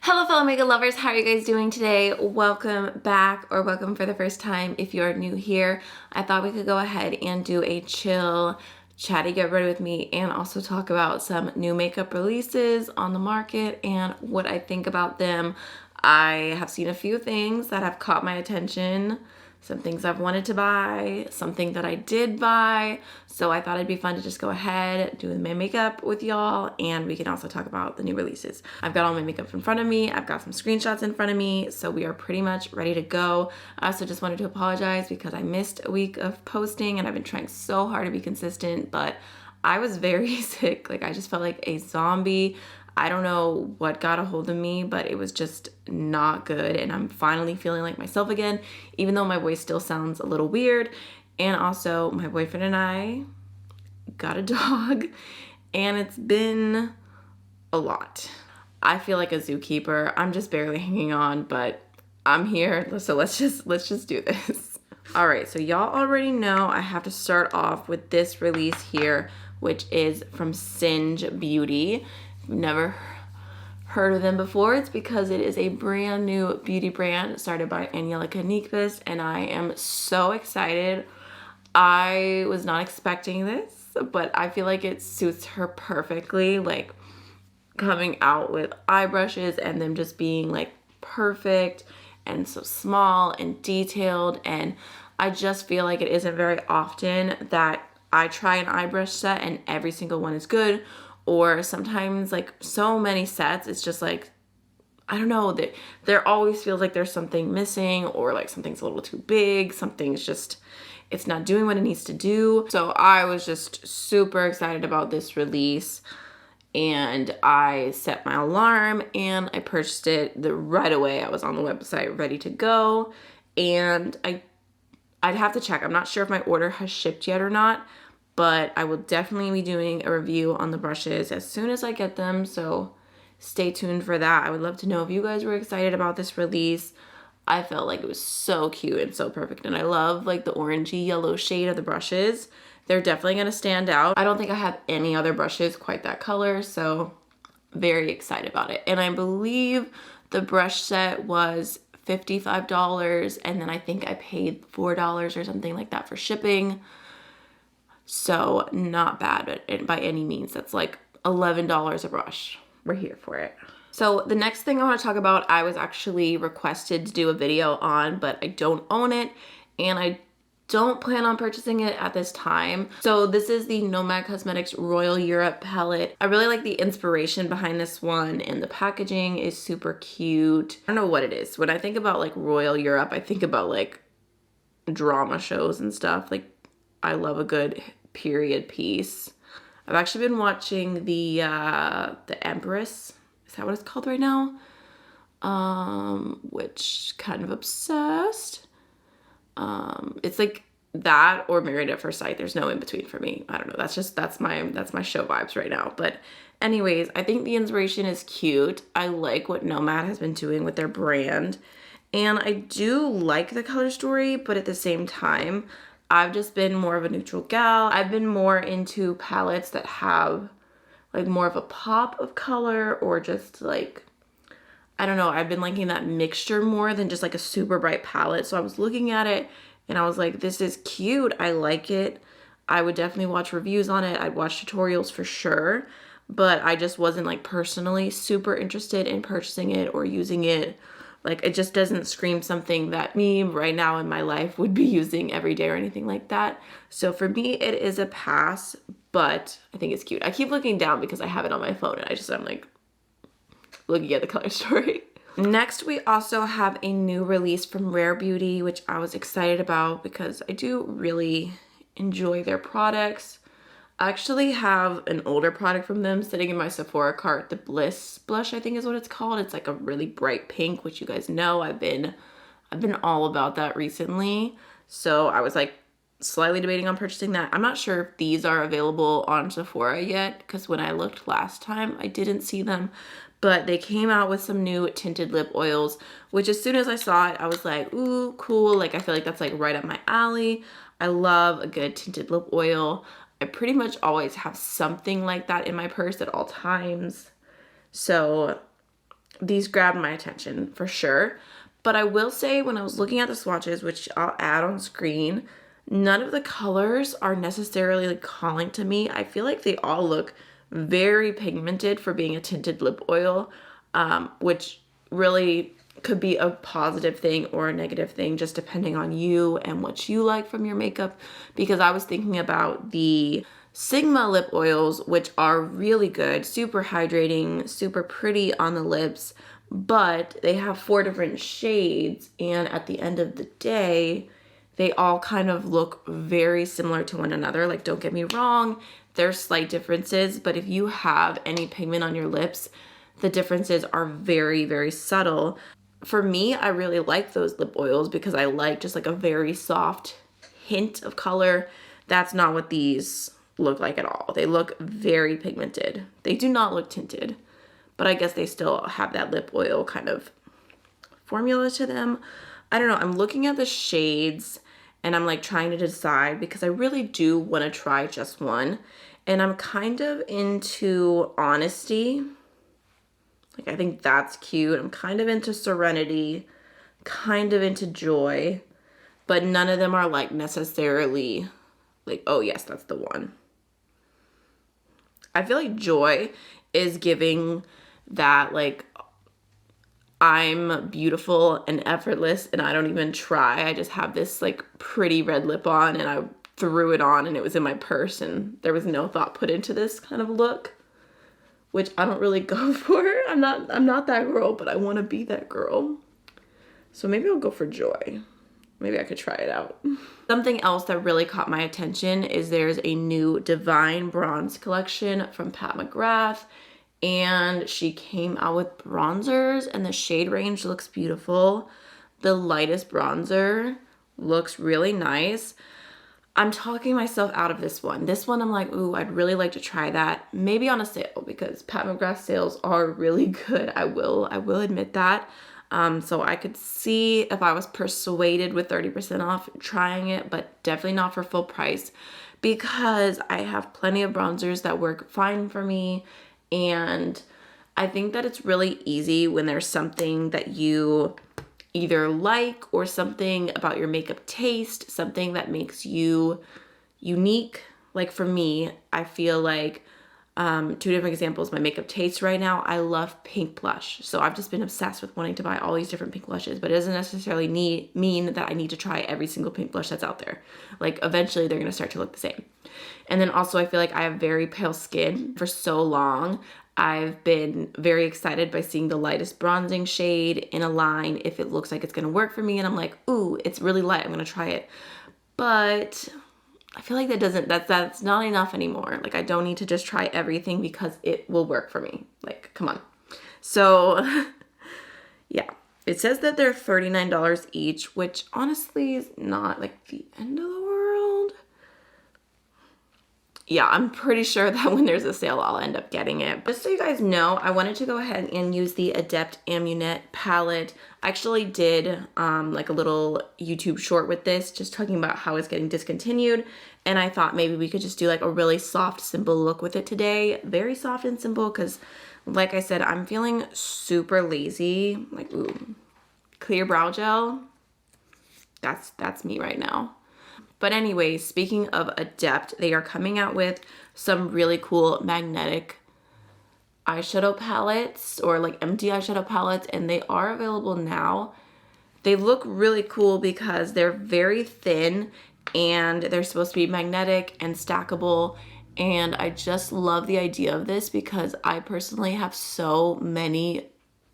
Hello fellow makeup lovers, how are you guys doing today? Welcome back, or welcome for the first time if you're new here. I thought we could go ahead and do a chill chatty get ready with me and also talk about some new makeup releases on the market and what I think about them. I have seen a few things that have caught my attention, some things I've wanted to buy, something that I did buy. So I thought it'd be fun to just go ahead, do my makeup with y'all, and we can also talk about the new releases. I've got all my makeup in front of me. I've got some screenshots in front of me. So we are pretty much ready to go. I also just wanted to apologize because I missed a week of posting and I've been trying so hard to be consistent, but I was very sick. Like I just felt like a zombie. I don't know what got a hold of me, but it was just not good. And I'm finally feeling like myself again, even though my voice still sounds a little weird. And also my boyfriend and I got a dog and it's been a lot. I feel like a zookeeper. I'm just barely hanging on, but I'm here. So let's just do this. All right, so y'all already know I have to start off with this release here, which is from Singe Beauty. Never heard of them before. It's because it is a brand new beauty brand started by AMYLOVES, and I am so excited. I was not expecting this, but I feel like it suits her perfectly, like coming out with eye brushes and them just being like perfect and so small and detailed. And I just feel like it isn't very often that I try an eye brush set and every single one is good. Or sometimes like so many sets, it's just like, I don't know, there always feels like there's something missing, or like something's a little too big, something's just, it's not doing what it needs to do. So I was just super excited about this release and I set my alarm and I purchased it right away. I was on the website ready to go, and I'd have to check. I'm not sure if my order has shipped yet or not, but I will definitely be doing a review on the brushes as soon as I get them, so stay tuned for that. I would love to know if you guys were excited about this release. I felt like it was so cute and so perfect, and I love like the orangey yellow shade of the brushes. They're definitely gonna stand out. I don't think I have any other brushes quite that color, so very excited about it. And I believe the brush set was $55, and then I think I paid $4 or something like that for shipping. So not bad by any means. That's like $11 a brush. We're here for it. So the next thing I want to talk about, I was actually requested to do a video on, but I don't own it and I don't plan on purchasing it at this time. So this is the Nomad Cosmetics Royal Europe palette. I really like the inspiration behind this one, and the packaging is super cute. I don't know what it is. When I think about like Royal Europe, I think about like drama shows and stuff. Like I love a good period piece. I've actually been watching the Empress. Is that what it's called right now? Which kind of obsessed. It's like that or Married at First Sight. There's no in between for me. I don't know. That's my show vibes right now. But anyways, I think the inspiration is cute. I like what Nomad has been doing with their brand. And I do like the color story, but at the same time, I've just been more of a neutral gal. I've been more into palettes that have like more of a pop of color, or just like, I don't know, I've been liking that mixture more than just like a super bright palette. So I was looking at it and I was like, this is cute. I like it. I would definitely watch reviews on it. I'd watch tutorials for sure, but I just wasn't like personally super interested in purchasing it or using it. Like it just doesn't scream something that me right now in my life would be using every day or anything like that. So for me, it is a pass, but I think it's cute. I keep looking down because I have it on my phone and I'm like looking at the color story. Next, we also have a new release from Rare Beauty, which I was excited about because I do really enjoy their products. I actually have an older product from them sitting in my Sephora cart, the Bliss blush, I think is what it's called. It's like a really bright pink, which you guys know I've been all about that recently. So I was like slightly debating on purchasing that. I'm not sure if these are available on Sephora yet, because when I looked last time, I didn't see them. But they came out with some new tinted lip oils, which as soon as I saw it, I was like, ooh, cool. Like I feel like that's like right up my alley. I love a good tinted lip oil. I pretty much always have something like that in my purse at all times. So these grabbed my attention for sure. But I will say when I was looking at the swatches, which I'll add on screen, none of the colors are necessarily like calling to me. I feel like they all look very pigmented for being a tinted lip oil, which really could be a positive thing or a negative thing, just depending on you and what you like from your makeup. Because I was thinking about the Sigma lip oils, which are really good, super hydrating, super pretty on the lips, but they have 4 different shades, and at the end of the day, they all kind of look very similar to one another. Like, don't get me wrong, there's slight differences, but if you have any pigment on your lips, the differences are very, very subtle. For me, I really like those lip oils because I like just like a very soft hint of color. That's not what these look like at all. They look very pigmented. They do not look tinted, but I guess they still have that lip oil kind of formula to them. I don't know. I'm looking at the shades and I'm like trying to decide because I really do want to try just one. And I'm kind of into Honesty. Like, I think that's cute. I'm kind of into Serenity, kind of into Joy, but none of them are like necessarily like, oh yes, that's the one. I feel like Joy is giving that like, I'm beautiful and effortless and I don't even try. I just have this like pretty red lip on and I threw it on and it was in my purse and there was no thought put into this kind of look, which I don't really go for. I'm not that girl, but I want to be that girl. So maybe I'll go for Joy. Maybe I could try it out. Something else that really caught my attention is there's a new Divine Bronze collection from Pat McGrath, and she came out with bronzers and the shade range looks beautiful. The lightest bronzer looks really nice. I'm talking myself out of this one. This one I'm like, ooh, I'd really like to try that. Maybe on a sale because Pat McGrath sales are really good. I will admit that. So I could see if I was persuaded with 30% off trying it, but definitely not for full price because I have plenty of bronzers that work fine for me. And I think that it's really easy when there's something that you either like or something about your makeup taste, something that makes you unique. Like for me, I feel like 2 different examples, my makeup taste right now, I love pink blush. So I've just been obsessed with wanting to buy all these different pink blushes, but it doesn't necessarily mean that I need to try every single pink blush that's out there. Like eventually they're going to start to look the same. And then also I feel like I have very pale skin. For so long, I've been very excited by seeing the lightest bronzing shade in a line if it looks like it's going to work for me. And I'm like, ooh, it's really light. I'm going to try it. But I feel like that's not enough anymore. Like I don't need to just try everything because it will work for me. Like, come on. So yeah, it says that they're $39 each, which honestly is not like the end of the world. Yeah, I'm pretty sure that when there's a sale, I'll end up getting it. Just so you guys know, I wanted to go ahead and use the Adept Amulet palette. I actually did like a little YouTube short with this, just talking about how it's getting discontinued. And I thought maybe we could just do like a really soft, simple look with it today. Very soft and simple because, like I said, I'm feeling super lazy. Like, ooh, clear brow gel. That's me right now. But anyways, speaking of Adept, they are coming out with some really cool magnetic eyeshadow palettes or like empty eyeshadow palettes, and they are available now. They look really cool because they're very thin and they're supposed to be magnetic and stackable. And I just love the idea of this because I personally have so many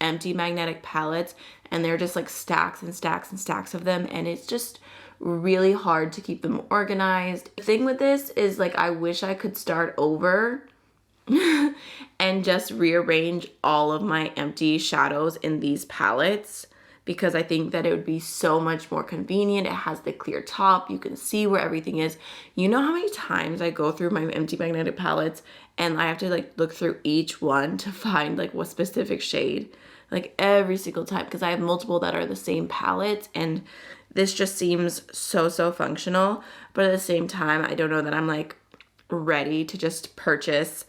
empty magnetic palettes and they're just like stacks and stacks and stacks of them, and it's just really hard to keep them organized. The thing with this is like I wish I could start over and just rearrange all of my empty shadows in these palettes because I think that it would be so much more convenient. It has the clear top. You can see where everything is. You know how many times I go through my empty magnetic palettes and I have to like look through each one to find like what specific shade, like every single time, because I have multiple that are the same palette, and this just seems so functional. But at the same time, I don't know that I'm like ready to just purchase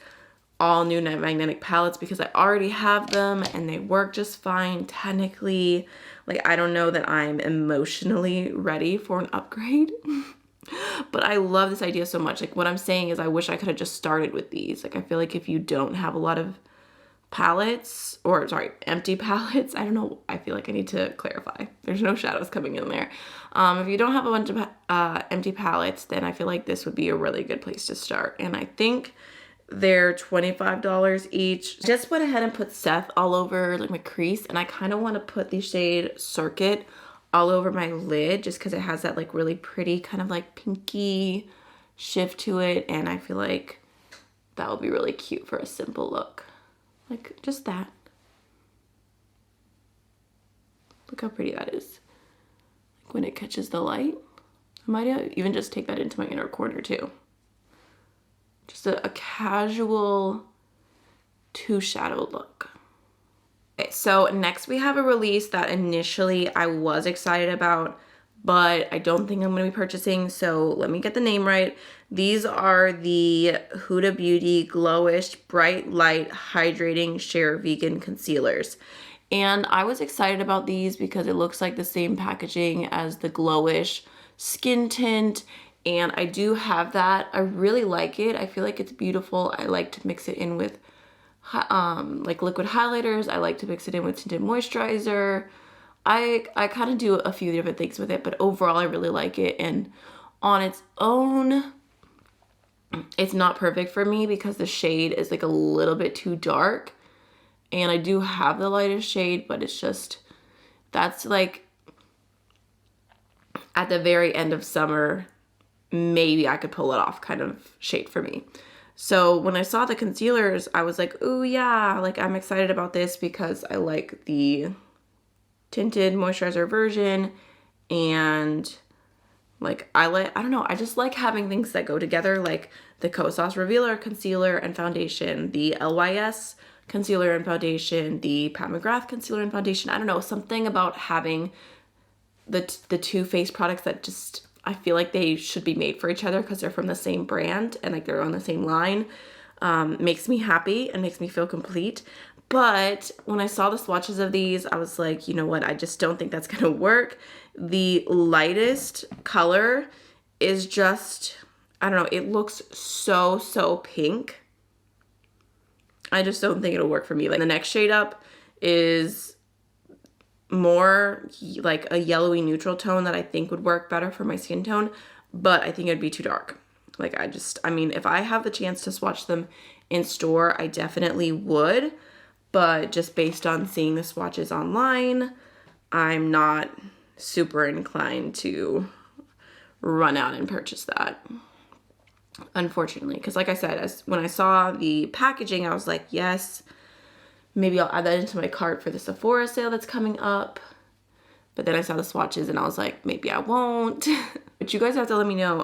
all new magnetic palettes because I already have them and they work just fine technically. Like, I don't know that I'm emotionally ready for an upgrade. But I love this idea so much. Like, what I'm saying is I wish I could have just started with these. Like, I feel like if you don't have a lot of palettes, or sorry, empty palettes, I don't know, I feel like I need to clarify. There's no shadows coming in there. If you don't have a bunch of empty palettes, then I feel like this would be a really good place to start. And I think they're $25 each. Just went ahead and put Seth all over like my crease, and I kind of want to put the shade Circuit all over my lid just because it has that like really pretty kind of like pinky shift to it, and I feel like that would be really cute for a simple look. Like, just that. Look how pretty that is. Like when it catches the light. I might even just take that into my inner corner too. Just a casual two shadowed look. Okay, so next we have a release that initially I was excited about, but I don't think I'm going to be purchasing, so let me get the name right. These are the Huda Beauty Glowish Bright Light Hydrating Sheer Vegan Concealers. And I was excited about these because it looks like the same packaging as the Glowish Skin Tint, and I do have that. I really like it. I feel like it's beautiful. I like to mix it in with like liquid highlighters. I like to mix it in with tinted moisturizer. I kind of do a few different things with it, but overall I really like it. And on its own, it's not perfect for me because the shade is like a little bit too dark. And I do have the lightest shade, but it's just, that's like at the very end of summer, maybe I could pull it off kind of shade for me. So when I saw the concealers, I was like, ooh yeah, like I'm excited about this because I like the tinted moisturizer version, and like I don't know, I just like having things that go together, like the Kosas Revealer Concealer and Foundation, the LYS Concealer and Foundation, the Pat McGrath Concealer and Foundation. I don't know, something about having the two face products that just, I feel like they should be made for each other because they're from the same brand and like they're on the same line, makes me happy and makes me feel complete. But when I saw the swatches of these, I was like, you know what? I just don't think that's gonna work. The lightest color is just, I don't know, it looks so pink. I just don't think it'll work for me. Like the next shade up is more like a yellowy neutral tone that I think would work better for my skin tone, but I think it'd be too dark. Like I mean, if I have the chance to swatch them in store, I definitely would. But just based on seeing the swatches online, I'm not super inclined to run out and purchase that, unfortunately. Because like I said, when I saw the packaging, I was like, yes, maybe I'll add that into my cart for the Sephora sale that's coming up. But then I saw the swatches and I was like, maybe I won't. But you guys have to let me know.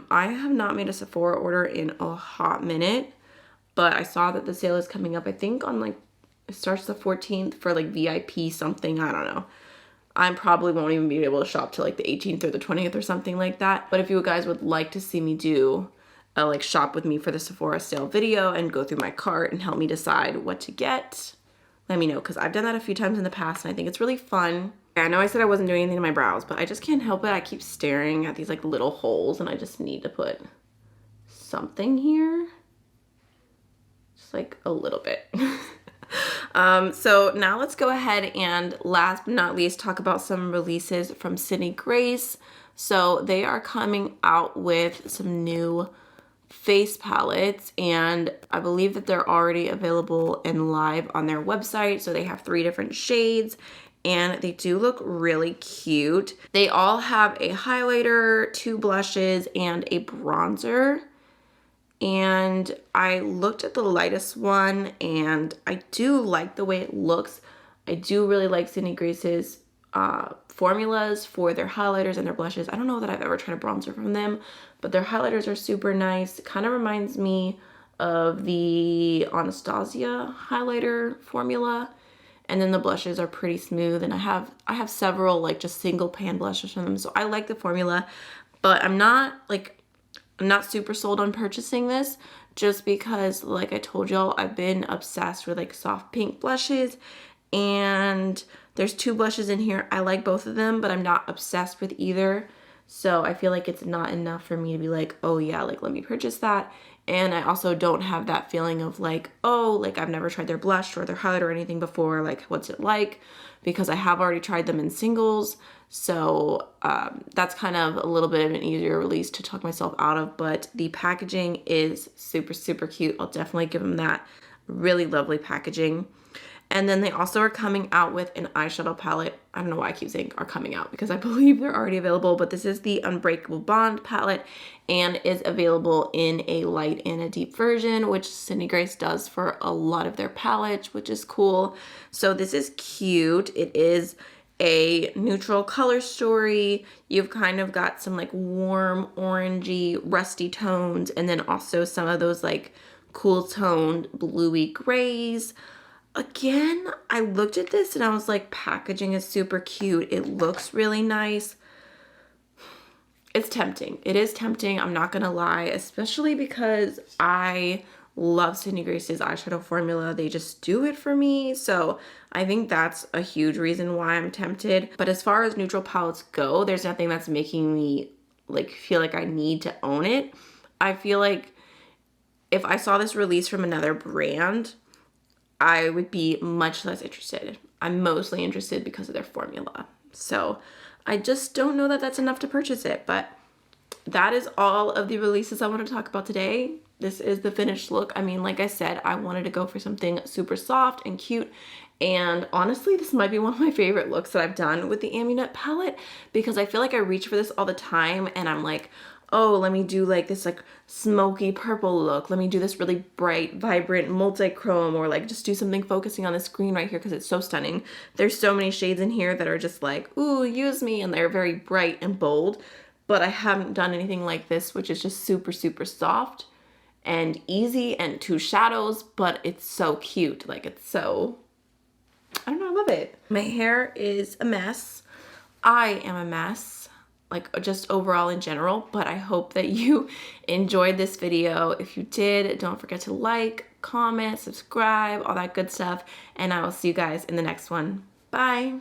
I have not made a Sephora order in a hot minute, but I saw that the sale is coming up, I think on like, it starts the 14th for like VIP something, I don't know. I probably won't even be able to shop till like the 18th or the 20th or something like that. But if you guys would like to see me do a like shop with me for the Sephora sale video and go through my cart and help me decide what to get, let me know, because I've done that a few times in the past and I think it's really fun. I know I said I wasn't doing anything to my brows, but I just can't help it. I keep staring at these like little holes and I just need to put something here. Just like a little bit. So now let's go ahead and last but not least talk about some releases from Sydney Grace. So they are coming out with some new face palettes, and I believe that they're already available and live on their website. So they have 3 different shades and they do look really cute. They all have a highlighter, 2 blushes, and a bronzer. And I looked at the lightest one and I do like the way it looks. I do really like Sydney Grace's formulas for their highlighters and their blushes. I don't know that I've ever tried a bronzer from them, but their highlighters are super nice. It kind of reminds me of the Anastasia highlighter formula. And then the blushes are pretty smooth, and I have several like just single pan blushes from them. So I like the formula, but I'm not like I'm not super sold on purchasing this just because, like I told y'all, I've been obsessed with like soft pink blushes, and there's 2 blushes in here. I like both of them, but I'm not obsessed with either. So I feel like it's not enough for me to be like, oh yeah, like let me purchase that. And I also don't have that feeling of like, oh, like I've never tried their blush or their highlight or anything before, like what's it like? Because I have already tried them in singles. So that's kind of a little bit of an easier release to talk myself out of, but the packaging is super, super cute. I'll definitely give them that. Really lovely packaging. And then they also are coming out with an eyeshadow palette. I don't know why I keep saying are coming out because I believe they're already available, but this is the Unbreakable Bond palette and is available in a light and a deep version, which Cindy Grace does for a lot of their palettes, which is cool. So this is cute. It is a neutral color story. You've kind of got some like warm orangey rusty tones, and then also some of those like cool toned bluey grays. Again, I looked at this and I was like, packaging is super cute. It looks really nice. It's tempting. It is tempting, I'm not gonna lie, especially because I love Cindy Grace's eyeshadow formula. They just do it for me. So I think that's a huge reason why I'm tempted. But as far as neutral palettes go, there's nothing that's making me like feel like I need to own it. I feel like if I saw this release from another brand, I would be much less interested. I'm mostly interested because of their formula. So I just don't know that that's enough to purchase it, but that is all of the releases I want to talk about today. This is the finished look. I mean, like I said, I wanted to go for something super soft and cute. And honestly, this might be one of my favorite looks that I've done with the AMYLOVES palette because I feel like I reach for this all the time and I'm like, oh, let me do like this like smoky purple look. Let me do this really bright, vibrant multi-chrome, or like just do something focusing on this green right here because it's so stunning. There's so many shades in here that are just like, ooh, use me, and they're very bright and bold. But I haven't done anything like this, which is just super, super soft and easy and 2 shadows, but it's so cute. Like it's so, I don't know, I love it. My hair is a mess. I am a mess, like just overall in general, but I hope that you enjoyed this video. If you did, don't forget to like, comment, subscribe, all that good stuff, and I will see you guys in the next one. Bye.